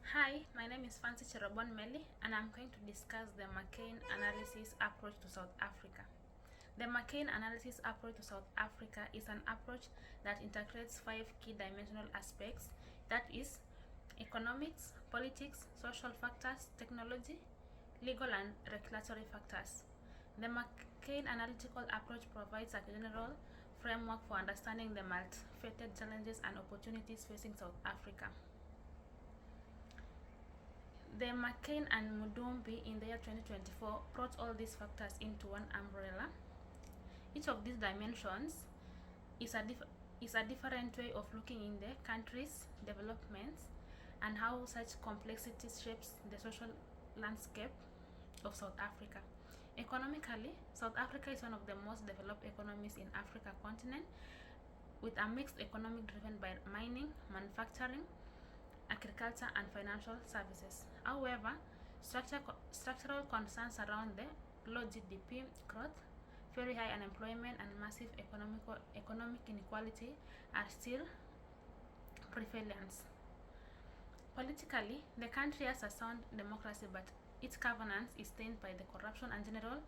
Hi, my name is Fancy Cherobon Meli, and I'm going to discuss the McCain analysis approach to South Africa. The McCain analysis approach to South Africa is an approach that integrates five key dimensional aspects, that is, economics, politics, social factors, technology, legal and regulatory factors. The McCain analytical approach provides a general framework for understanding the multifaceted challenges and opportunities facing South Africa. The McCain and Mudumbi in the year 2024 brought all these factors into one umbrella. Each of these dimensions is a different way of looking in the country's developments and how such complexity shapes the social landscape of South Africa. Economically, South Africa is one of the most developed economies in Africa continent, with a mixed economy driven by mining, manufacturing, agriculture, and financial services. However, structural concerns around the low GDP growth, very high unemployment, and massive economic inequality are still prevalent. Politically, the country has a sound democracy, but its governance is stained by the corruption and general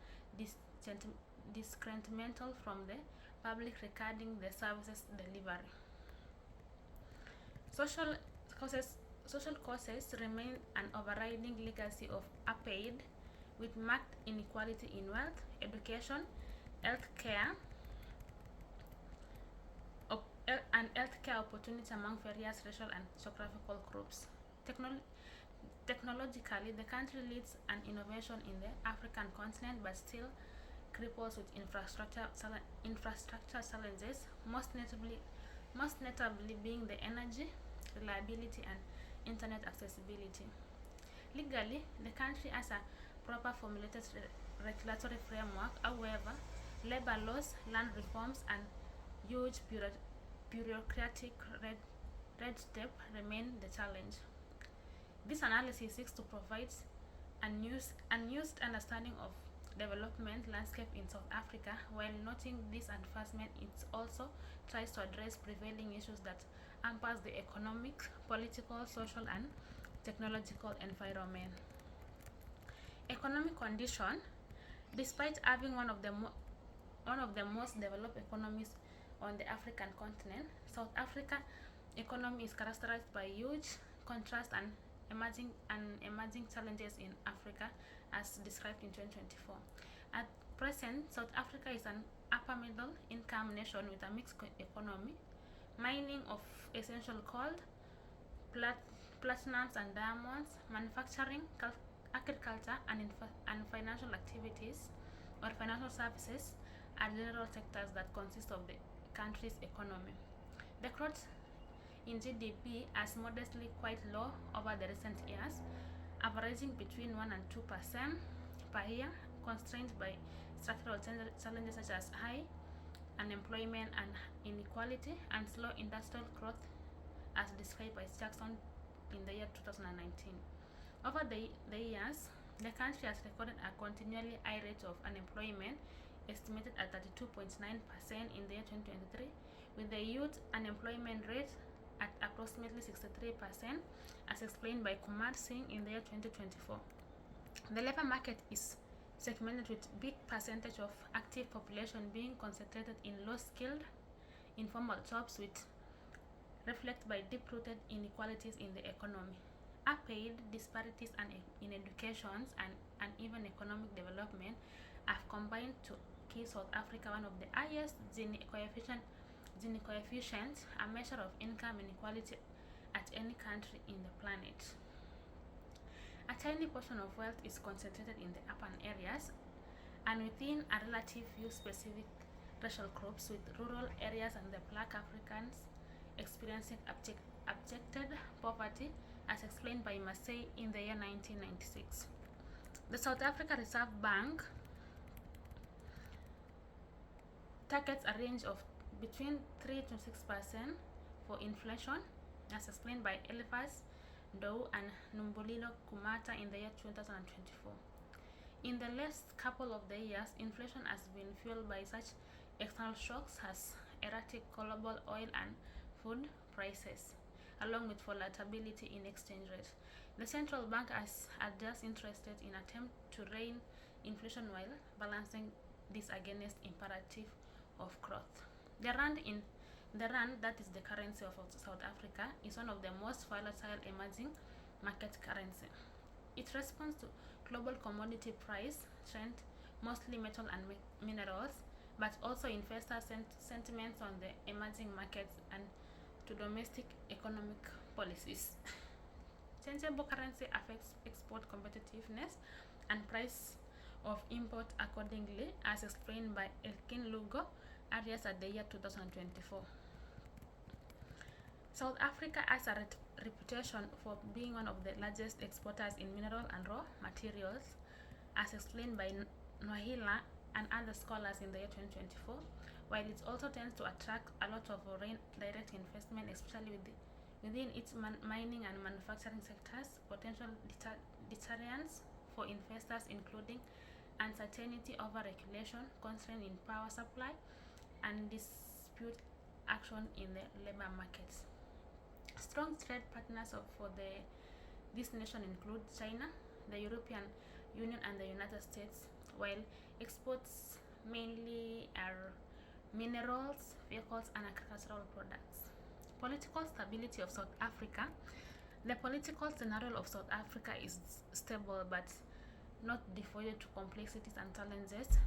discontentment from the public regarding the services delivery. Social causes remain an overriding legacy of apartheid, with marked inequality in wealth, education, healthcare, and healthcare opportunities among various racial and geographical groups. Technologically, the country leads an innovation in the African continent, but still cripples with infrastructure challenges, most notably being the energy, reliability, and internet accessibility. Legally, the country has a proper formulated regulatory framework. However, labor laws, land reforms, and huge bureaucratic red tape remain the challenge. This analysis seeks to provide unused understanding of development landscape in South Africa. While noting this advancement, it also tries to address prevailing issues that hampers the economic, political, social, and technological environment. Economic condition: despite having one of the most developed economies on the African continent, South Africa economy is characterized by huge contrast and emerging challenges in Africa, as described in 2024. At present, South Africa is an upper middle income nation with a mixed economy. Mining of essential coal, platinums and diamonds, manufacturing, agriculture, and financial activities or financial services are general sectors that consist of the country's economy. The growth in GDP has modestly quite low over the recent years, averaging between 1 and 2% per year, constrained by structural challenges such as high unemployment and inequality, and slow industrial growth, as described by Jackson in the year 2019. Over the years, the country has recorded a continually high rate of unemployment, estimated at 32.9% in the year 2023, with the youth unemployment rate at approximately 63%, as explained by Kumar Singh in the year 2024. The labor market is segmented, with big percentage of active population being concentrated in low-skilled, informal jobs, which reflect by deep-rooted inequalities in the economy. Apartheid, disparities in education and uneven economic development have combined to give South Africa one of the highest Gini coefficients, a measure of income inequality at any country in the planet. A tiny portion of wealth is concentrated in the urban areas and within a relative few specific racial groups, with rural areas and the Black Africans experiencing abjected poverty, as explained by Massey in the year 1996. The South Africa Reserve Bank targets a range of between 3 to 6% for inflation, as explained by Eliphas Dow and Numbulilo Kumata in the year 2024. In the last couple of the years, inflation has been fueled by such external shocks as erratic global oil and food prices, along with volatility in exchange rate. The central bank has adjusted interest rate in attempt to rein inflation while balancing this against imperative of growth. The rand, that is the currency of South Africa, is one of the most volatile emerging market currency. It responds to global commodity price trend, mostly metal and minerals, but also investor sentiments on the emerging markets and to domestic economic policies. Changeable currency affects export competitiveness and price of import accordingly, as explained by Elkin Lugo, Arias at the year 2024. South Africa has a reputation for being one of the largest exporters in mineral and raw materials, as explained by Nwahila and other scholars in the year 2024, while it also tends to attract a lot of foreign direct investment, especially within its mining and manufacturing sectors. Potential deterrents for investors including uncertainty over regulation, constraint in power supply, and dispute action in the labor markets. Strong trade partners for this nation include China, the European Union, and the United States, while exports mainly are minerals, vehicles, and agricultural products. Political stability of South Africa. The political scenario of South Africa is stable but not devoid to complexities and challenges.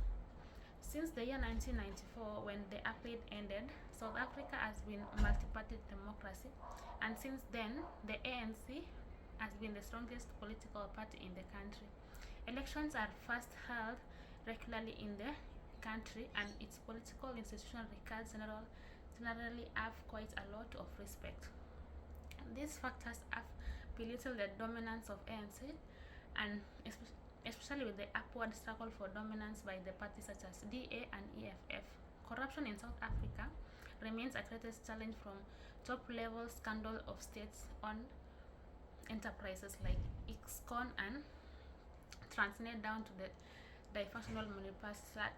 Since the year 1994, when the apartheid ended, South Africa has been multi-party democracy, and since then, the ANC has been the strongest political party in the country. Elections are first held regularly in the country, and its political institutional records generally have quite a lot of respect. These factors have belittled the dominance of ANC, and especially with the upward struggle for dominance by the parties such as DA and EFF. Corruption in South Africa remains a greatest challenge, from top-level scandal of state-owned enterprises like Ixcon and Transnet down to the dysfunctional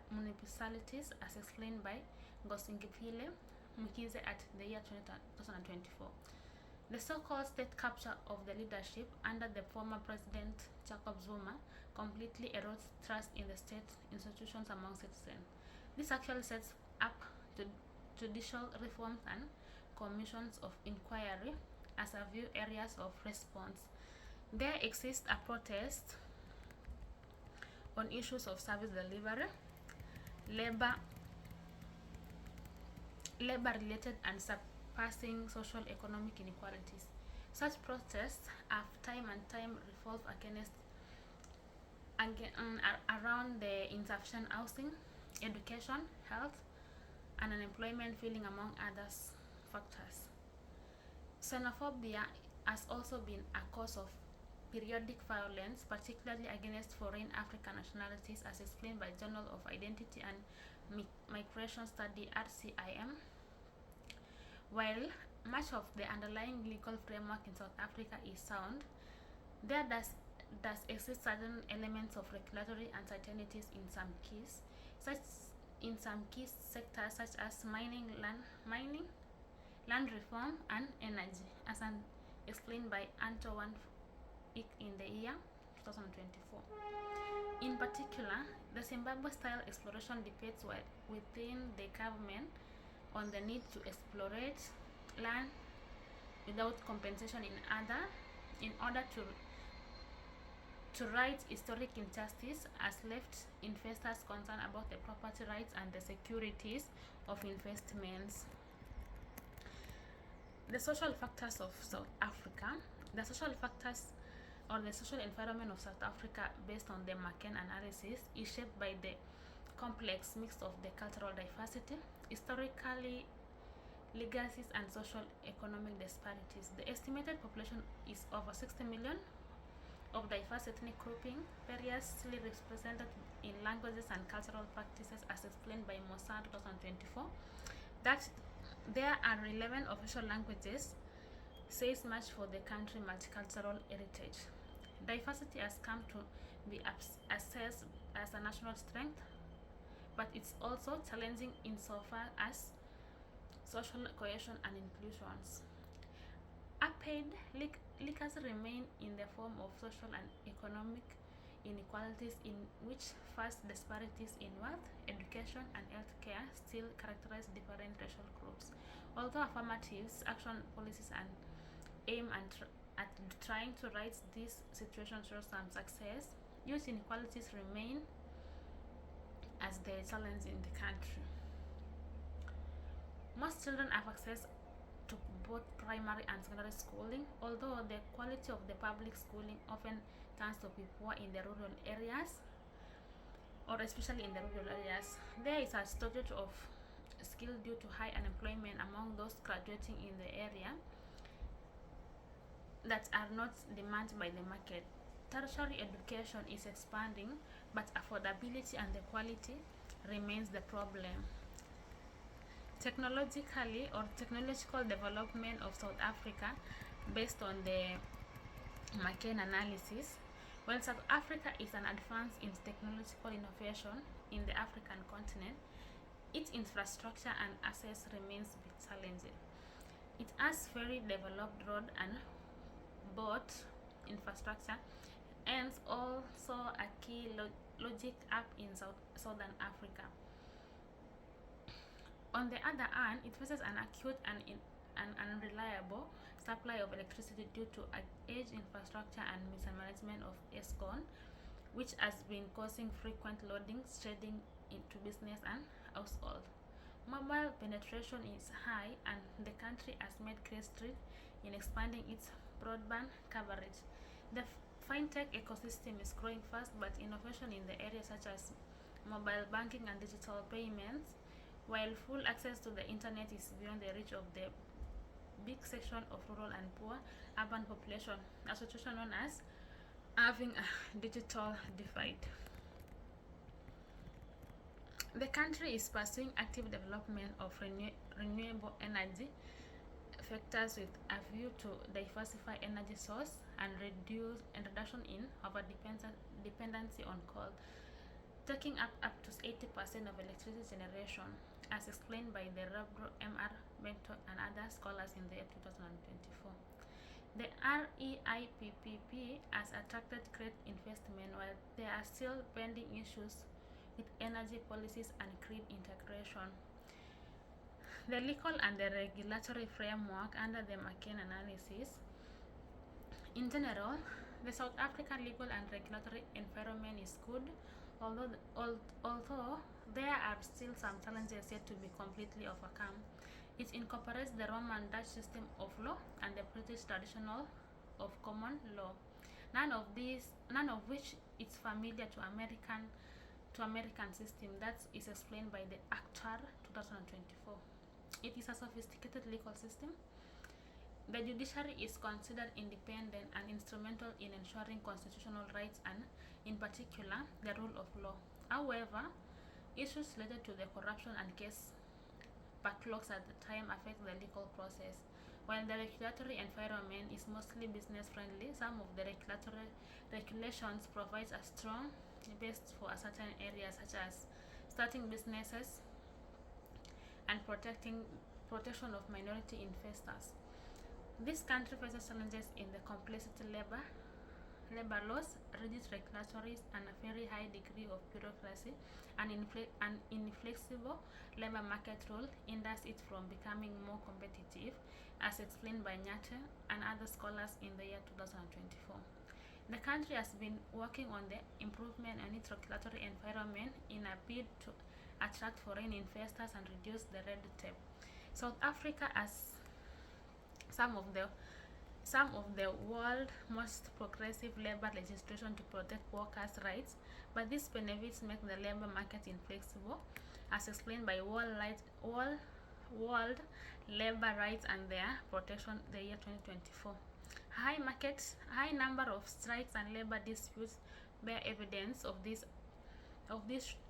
municipalities, as explained by Ngosingipile Mkhize at the year 2024. The so-called state capture of the leadership under the former president Jacob Zuma completely erodes trust in the state institutions among citizens. This actually sets up judicial reforms and commissions of inquiry as a few areas of response. There exists a protest on issues of service delivery, labor-related, and surpassing social economic inequalities. Such protests have time and time revolved around the insufficient housing, education, health, and unemployment feeling, among other factors. Xenophobia has also been a cause of periodic violence, particularly against foreign African nationalities, as explained by Journal of Identity and Migration Study (RCIM). While much of the underlying legal framework in South Africa is sound, there does exist certain elements of regulatory uncertainties in some key sectors such as mining, land reform, and energy, as explained by Antoine Ick in the year 2024. In particular, the Zimbabwe-style exploration debates within the government on the need to exploit land without compensation in order to right historic injustice has left investors concerned about the property rights and the securities of investments. The social factors of South Africa. The social factors or the social environment of South Africa, based on the McCain analysis, is shaped by the complex mix of the cultural diversity, historically legacies, and social economic disparities. The estimated population is over 60 million, of diverse ethnic grouping, variously represented in languages and cultural practices, as explained by Mossad 2024. That there are 11 official languages says much for the country's multicultural heritage. Diversity has come to be assessed as a national strength, but it's also challenging insofar as social cohesion and inclusions. Apartheid leakers remain in the form of social and economic inequalities, in which vast disparities in wealth, education, and healthcare still characterize different racial groups. Although affirmative action policies and aim at trying to right this situation show some success, youth inequalities remain as the challenge in the country. Most children have access to both primary and secondary schooling, although the quality of the public schooling often tends to be poor in the rural areas, or especially in the rural areas. There is a shortage of skill due to high unemployment among those graduating in the area that are not demanded by the market. Tertiary education is expanding, but affordability and the quality remains the problem. Technological development of South Africa, based on the McCain analysis, while South Africa is an advance in technological innovation in the African continent, its infrastructure and access remains challenging. It has very developed road and boat infrastructure, and also a key logic hub in Southern Africa. On the other hand, it faces an acute and unreliable supply of electricity due to aged infrastructure and mismanagement of Eskom, which has been causing frequent loading, shedding into business and household. Mobile penetration is high, and the country has made great strides in expanding its broadband coverage. The fintech ecosystem is growing fast, but innovation in the areas such as mobile banking and digital payments, while full access to the internet is beyond the reach of the big section of rural and poor urban population, a situation known as having a digital divide. The country is pursuing active development of renewable energy factors with a view to diversify energy source and reduction in over dependency on coal, taking up to 80% of electricity generation, as explained by the Robert M.R. Bento and other scholars in the year 2024. The REIPPP has attracted great investment, while there are still pending issues with energy policies and grid integration. The legal and the regulatory framework under the McCain analysis. In general, the South African legal and regulatory environment is good, although there are still some challenges yet to be completely overcome. It incorporates the Roman Dutch system of law and the British traditional of common law, none of which is familiar to American system. That is explained by the Acta 2024. It is a sophisticated legal system. The judiciary is considered independent and instrumental in ensuring constitutional rights and, in particular, the rule of law. However, issues related to the corruption and case backlogs at the time affect the legal process. While the regulatory environment is mostly business friendly, some of the regulations provide a strong base for a certain areas, such as starting businesses and protection of minority investors. This country faces challenges in the complexity labor laws, rigid regulatories, and a very high degree of bureaucracy, and inflexible labor market rule hinders it from becoming more competitive, as explained by Nyate and other scholars in the year 2024. The country has been working on the improvement in its regulatory environment in a bid to attract foreign investors and reduce the red tape. South Africa has some of the world's most progressive labor legislation to protect workers' rights, but these benefits make the labor market inflexible, as explained by World Labor Rights and Their Protection, the year 2024. High number of strikes and labor disputes bear evidence of this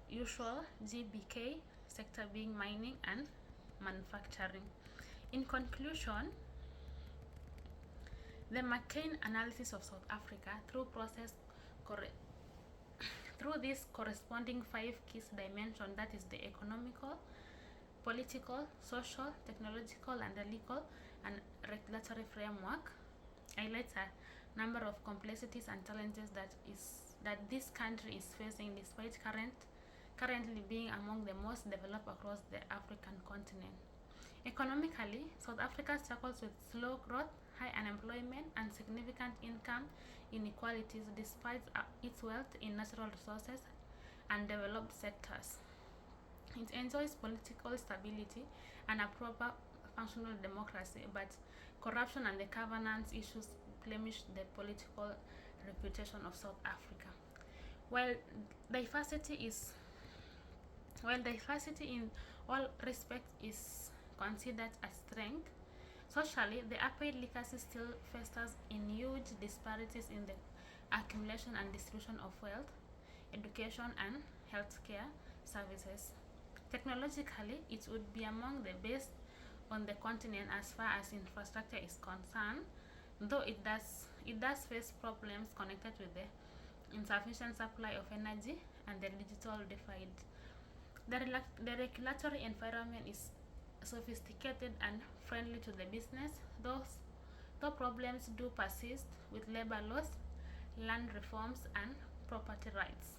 usual GBK sector being mining and manufacturing. In conclusion, the McCain analysis of South Africa through this corresponding 5 key dimensions, that is the economical, political, social, technological, and the legal and regulatory framework, highlights a number of complexities and challenges that this country is facing despite currently being among the most developed across the African continent. Economically, South Africa struggles with slow growth, high unemployment, and significant income inequalities despite its wealth in natural resources and developed sectors. It enjoys political stability and a proper functional democracy, but corruption and the governance issues blemish the political reputation of South Africa. While diversity is while diversity in all respects is considered a strength, socially the apartheid legacy still festers in huge disparities in the accumulation and distribution of wealth, education, and healthcare services. Technologically, it would be among the best on the continent as far as infrastructure is concerned, though it does face problems connected with the insufficient supply of energy and the digital divide. The regulatory environment is sophisticated and friendly to the business, though problems do persist with labor laws, land reforms, and property rights.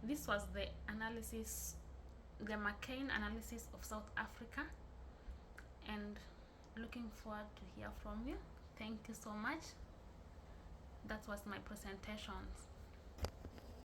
This was the McCain analysis of South Africa, and looking forward to hear from you. Thank you so much. That was my presentation.